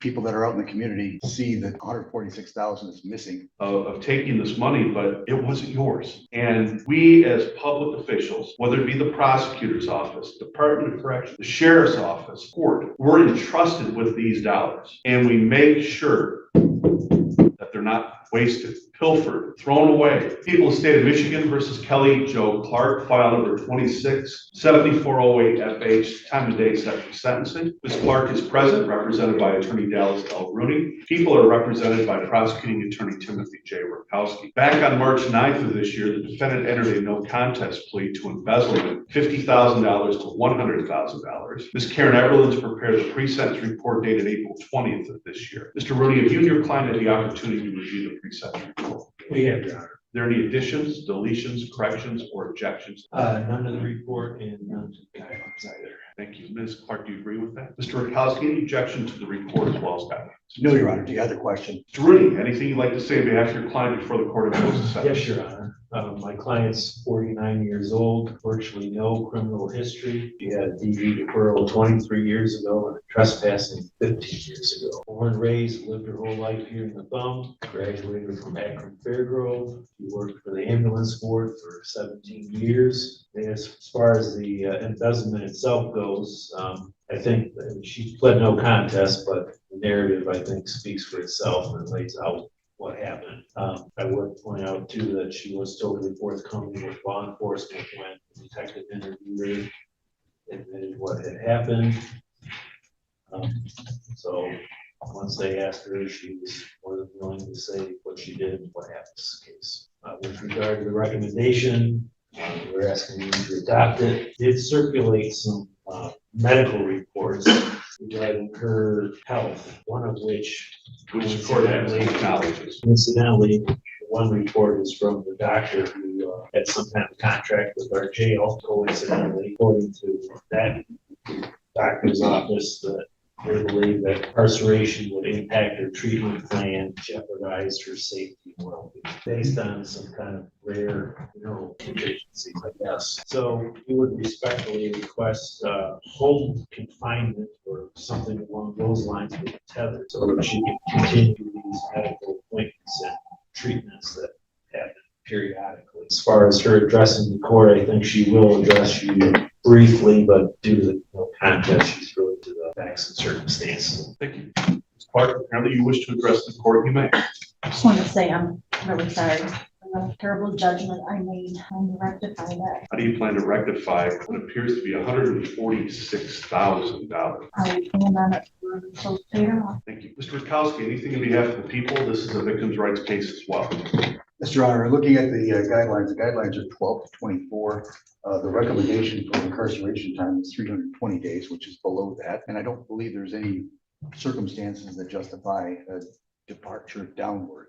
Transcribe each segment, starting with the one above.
people that are out in the community see that 146,000 is missing. Of taking this money, but it wasn't yours. And we as public officials, whether it be the prosecutor's office, Department of Corrections, the sheriff's office, court, we're entrusted with these dollars. And we make sure that they're not wasted, pilfered, thrown away. People of the state of Michigan versus Kelly Joe Clark, file number 26-7408 FH, time and date set for sentencing. Ms. Clark is present, represented by Attorney Dallas L. Rooney. People are represented by Prosecuting Attorney Timothy J. Rakowski. Back on March 9th of this year, the defendant entered a no contest plea to embezzlement, $50,000 to $100,000. Ms. Karen Everland's prepared the pre-sentence report dated April 20th of this year. Mr. Rooney, have you and your client had the opportunity to review the pre-sentence report? We have, Your Honor. Are there any additions, deletions, corrections, or objections? None of the report and none to the guidelines either. Thank you. Ms. Clark, do you agree with that? Mr. Rakowski, any objection to the report as well as guidelines? No, Your Honor. Do you have the question? Mr. Rooney, anything you'd like to say on behalf of your client before the court imposes a sentence? Yes, Your Honor. My client's 49 years old, virtually no criminal history. She had a DV deferral 23 years ago and trespassing 15 years ago. Born and raised, lived her whole life here in the Thumb, graduated from Akron Fairgrove. She worked for the ambulance board for 17 years. And as far as the embezzlement itself goes, I think she pled no contest, but the narrative, I think, speaks for itself and lays out what happened. I would point out too that she was totally forthcoming with law enforcement when the detective interviewed her, admitted what had happened. So once they asked her, she was more than willing to say what she did and what happened in this case. With regard to the recommendation, we're asking you to adopt it. It circulates some medical reports regarding her health, one of which coincidentally, one report is from the doctor who had some kind of contract with our jail. Coincidentally, according to that doctor's office, that they believe that incarceration would impact her treatment plan, jeopardize her safety and well-being, based on some kind of rare neural deficiency, I guess. So we would respectfully request home confinement or something along those lines with tethered, so that she can continue these medical appointments and treatments that happen periodically. As far as her addressing the court, I think she will address you briefly, but due to the contest, she's really to the facts and circumstances. Thank you. Ms. Clark, apparently you wish to address the court. You may. I just want to say I'm really sorry for the terrible judgment I made. I'm to rectify that. How do you plan to rectify what appears to be $146,000? I plan on it until it's paid off. Thank you. Mr. Rakowski, anything on behalf of the people? This is a victim's rights case as well. Mr. Honor, looking at the guidelines are 12 to 24. The recommendation for incarceration time is 320 days, which is below that. And I don't believe there's any circumstances that justify a departure downward.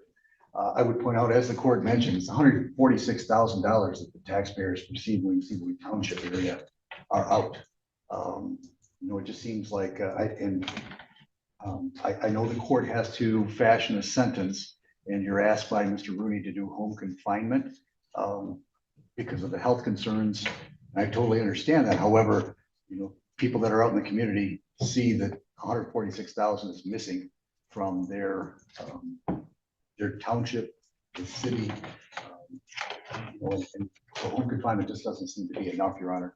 I would point out, as the court mentioned, it's $146,000 that the taxpayers from Seaboing Township area are out. It just seems like, I know the court has to fashion a sentence, and you're asked by Mr. Rooney to do home confinement because of the health concerns. I totally understand that. However, people that are out in the community see that 146,000 is missing from their township, the city, and so home confinement just doesn't seem to be enough, Your Honor.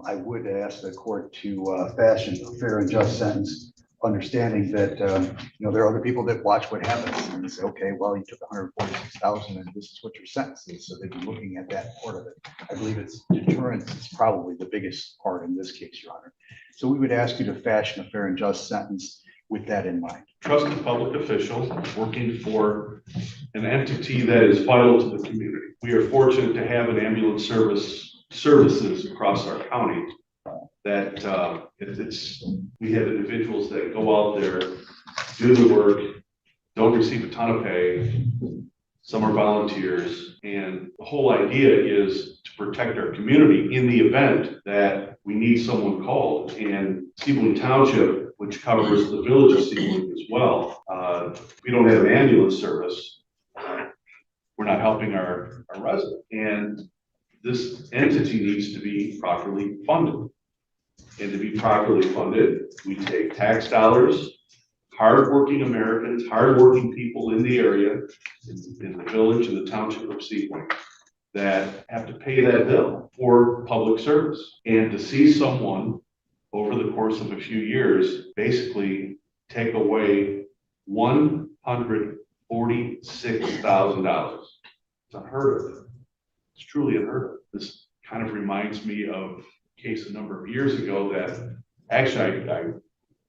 I would ask the court to fashion a fair and just sentence, understanding that there are other people that watch what happens and they say, okay, well, you took 146,000 and this is what your sentence is. So they'd be looking at that part of it. I believe it's deterrence is probably the biggest part in this case, Your Honor. So we would ask you to fashion a fair and just sentence with that in mind. Trusted public official working for an entity that is vital to the community. We are fortunate to have an ambulance services across our county that we have individuals that go out there, do the work, don't receive a ton of pay. Some are volunteers, and the whole idea is to protect our community in the event that we need someone called. And Seaboing Township, which covers the village of Seaboing as well, we don't have an ambulance service. We're not helping our residents, and this entity needs to be properly funded. And to be properly funded, we take tax dollars hardworking Americans, hardworking people in the area, in the village, in the township of Seapoint, that have to pay that bill for public service. And to see someone over the course of a few years basically take away $146,000. It's unheard of. It's truly unheard of. This kind of reminds me of a case a number of years ago that actually I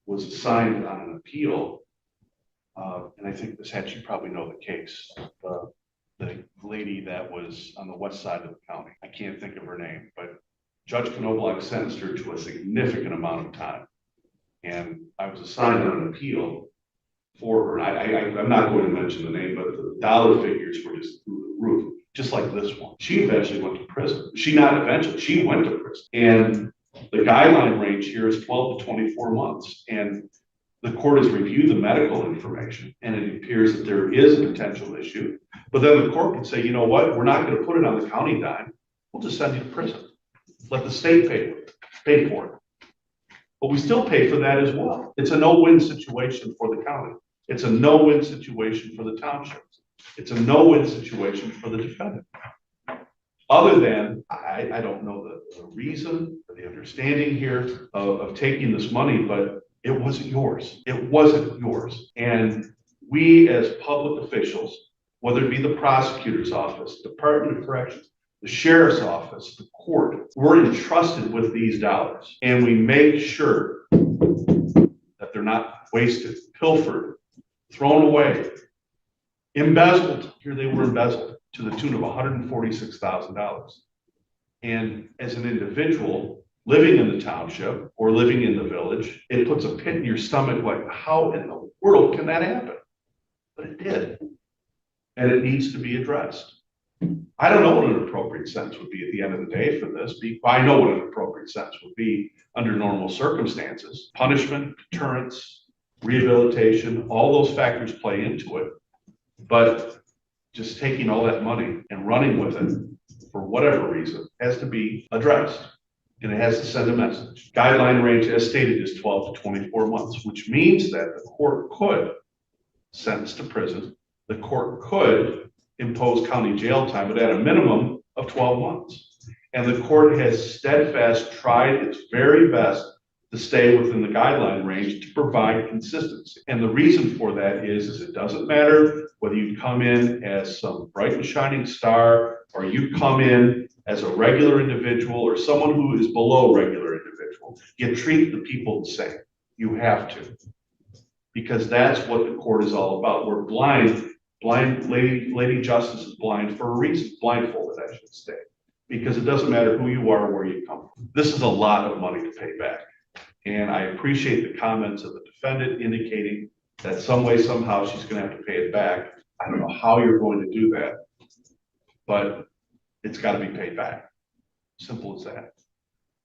was assigned on an appeal. And I think this had, you probably know the case. The lady that was on the west side of the county. I can't think of her name, but Judge Knobloch sentenced her to a significant amount of time. And I was assigned on an appeal for her. I'm not going to mention the name, but the dollar figures were just through the roof, just like this one. She eventually went to prison. She went to prison. And the guideline range here is 12 to 24 months. And the court has reviewed the medical information, and it appears that there is a potential issue. But then the court could say, you know what, we're not going to put it on the county dime. We'll just send you to prison. Let the state pay for it. But we still pay for that as well. It's a no-win situation for the county. It's a no-win situation for the townships. It's a no-win situation for the defendant. Other than, I don't know the reason or the understanding here of taking this money, but it wasn't yours. It wasn't yours. And we as public officials, whether it be the prosecutor's office, Department of Corrections, the sheriff's office, the court, we're entrusted with these dollars. And we make sure that they're not wasted, pilfered, thrown away, embezzled. Here they were embezzled to the tune of $146,000. And as an individual living in the township or living in the village, it puts a pit in your stomach like, how in the world can that happen? But it did. And it needs to be addressed. I don't know what an appropriate sentence would be at the end of the day for this. I know what an appropriate sentence would be under normal circumstances. Punishment, deterrence, rehabilitation, all those factors play into it. But just taking all that money and running with it for whatever reason has to be addressed. And it has to send a message. Guideline range, as stated, is 12 to 24 months, which means that the court could sentence to prison. The court could impose county jail time, but at a minimum of 12 months. And the court has steadfast tried its very best to stay within the guideline range to provide consistency. And the reason for that is it doesn't matter whether you come in as some bright and shining star or you come in as a regular individual or someone who is below regular individual. You treat the people the same. You have to. Because that's what the court is all about. We're blind. Lady Justice is blind for a reason, blindfolded, I should say, because it doesn't matter who you are or where you come from. This is a lot of money to pay back. And I appreciate the comments of the defendant indicating that some way, somehow she's going to have to pay it back. I don't know how you're going to do that, but it's got to be paid back. Simple as that.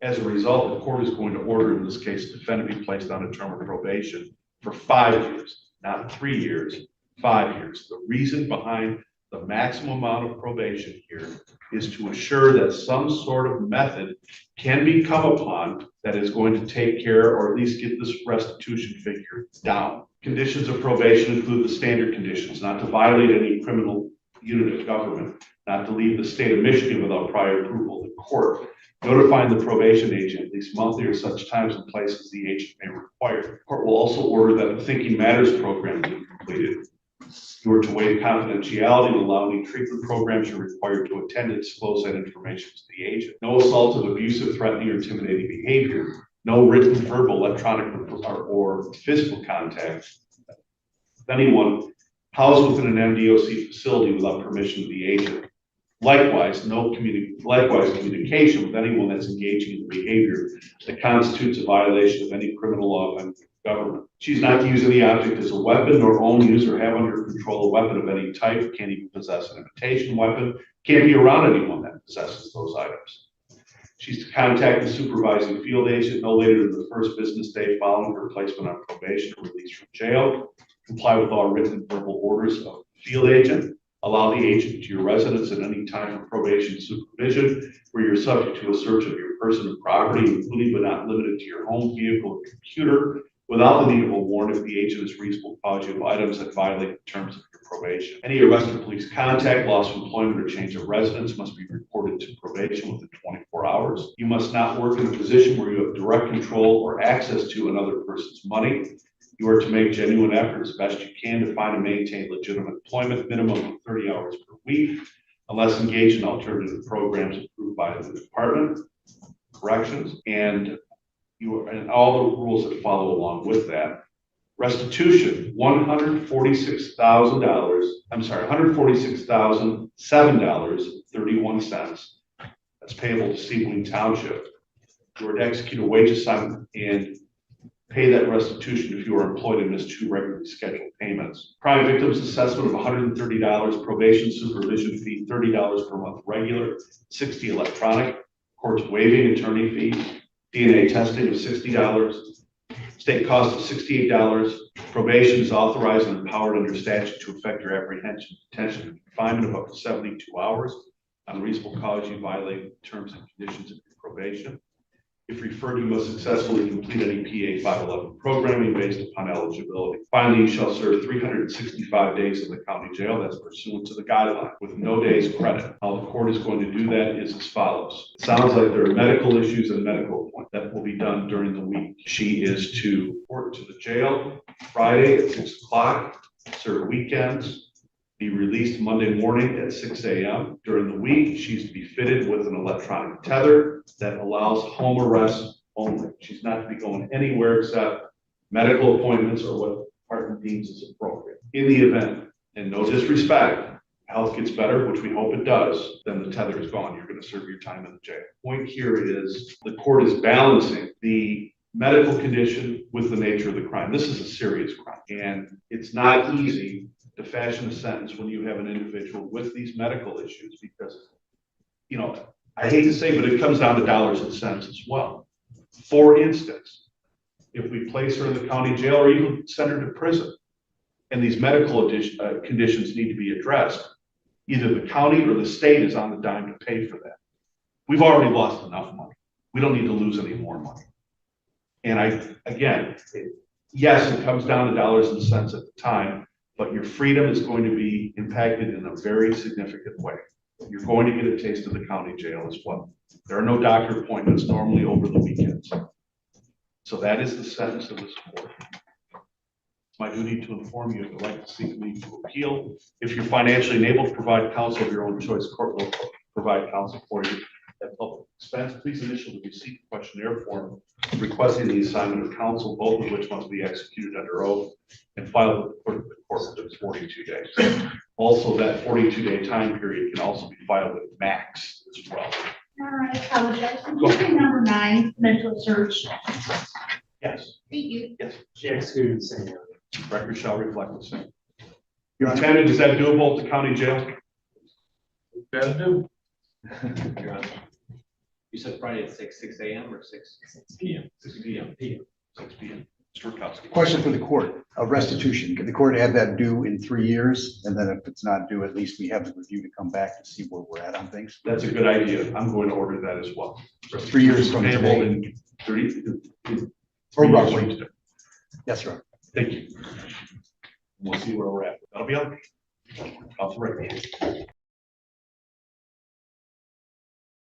As a result, the court is going to order, in this case, the defendant be placed on a term of probation for 5 years, not 3 years. 5 years. The reason behind the maximum amount of probation here is to assure that some sort of method can be come upon that is going to take care or at least get this restitution figure down. Conditions of probation include the standard conditions: not to violate any criminal unit of government, not to leave the state of Michigan without prior approval of the court, notifying the probation agent at least monthly or such times and places the agent may require. The court will also order that the Thinking Matters program be completed. You are to waive confidentiality and allow any treatment programs you're required to attend and disclose that information to the agent. No assaultive, abusive, threatening, or intimidating behavior. No written, verbal, electronic, or physical contact with anyone housed within an MDOC facility without permission of the agent. Likewise, communication with anyone that's engaging in behavior that constitutes a violation of any criminal law of government. She's not to use any object as a weapon, nor own, use, or have under control a weapon of any type. Can't even possess an imitation weapon. Can't be around anyone that possesses those items. She's to contact the supervising field agent no later than the first business day following her placement on probation or release from jail. Comply with all written and verbal orders of the field agent. Allow the agent to your residence at any time for probation supervision, where you're subject to a search of your person and property, including but not limited to your home, vehicle, or computer, without the need of a warrant if the agent is reasonable cause you of items that violate the terms of your probation. Any arrest or police contact, loss of employment, or change of residence must be reported to probation within 24 hours. You must not work in a position where you have direct control or access to another person's money. You are to make genuine effort as best you can to find and maintain legitimate employment, minimum of 30 hours per week, unless engaged in alternative programs approved by the Department of Corrections, and all the rules that follow along with that. Restitution, $146,007.31. That's payable to Sealing Township. You are to execute a wage assignment and pay that restitution if you are employed and miss 2 regularly scheduled payments. Crime victims assessment of $130, probation supervision fee $30 per month regular, $60 electronic, courts waiving attorney fees, DNA testing of $60, state cost of $68. Probation is authorized and empowered under statute to effect your apprehension, detention, and confinement of up to 72 hours on reasonable cause you violate the terms and conditions of your probation. If referred, you must successfully complete any PA 511 programming based upon eligibility. Finally, you shall serve 365 days in the county jail. That's pursuant to the guideline with no days credit. How the court is going to do that is as follows. It sounds like there are medical issues and medical appointments that will be done during the week. She is to report to the jail Friday at 6 o'clock, serve weekends, be released Monday morning at 6 a.m. During the week, she's to be fitted with an electronic tether that allows home arrest only. She's not to be going anywhere except medical appointments or what the department deems is appropriate. In the event, and no disrespect, health gets better, which we hope it does, then the tether is gone. You're going to serve your time in the jail. Point here is the court is balancing the medical condition with the nature of the crime. This is a serious crime, and it's not easy to fashion a sentence when you have an individual with these medical issues because, you know, I hate to say, but it comes down to dollars and cents as well. For instance, if we place her in the county jail or even send her to prison and these medical conditions need to be addressed, either the county or the state is on the dime to pay for that. We've already lost enough money. We don't need to lose any more money. And yes, it comes down to dollars and cents at the time, but your freedom is going to be impacted in a very significant way. You're going to get a taste of the county jail as well. There are no doctor appointments normally over the weekends. So that is the sentence of this court. It's my duty to inform you of the right to seek leave to appeal. If you're financially enabled to provide counsel of your own choice, court will provide counsel for you at public expense. Please initial the receipt questionnaire form requesting the assignment of counsel, both of which must be executed under oath and filed with the clerk of the court within 42 days. Also, that 42-day time period can also be filed with max as well. All right, I apologize. Can you say number 9, mental search? Yes. Thank you. Yes. She executed the same. Record shall reflect the same. Your Honor. Lieutenant, is that doable at the county jail? Gotta do. Your Honor. You said Friday at 6 a.m. or 6 PM. 6 p.m. 6 p.m. Mr. Rukowski. Question for the court of restitution. Can the court have that due in 3 years? And then if it's not due, at least we have the review to come back to see where we're at on things. That's a good idea. I'm going to order that as well. 3 years from Payable today. in 30. Or 3 years roughly. from today. Yes, sir. Thank you. We'll see where we're at. That'll be on. Off the record.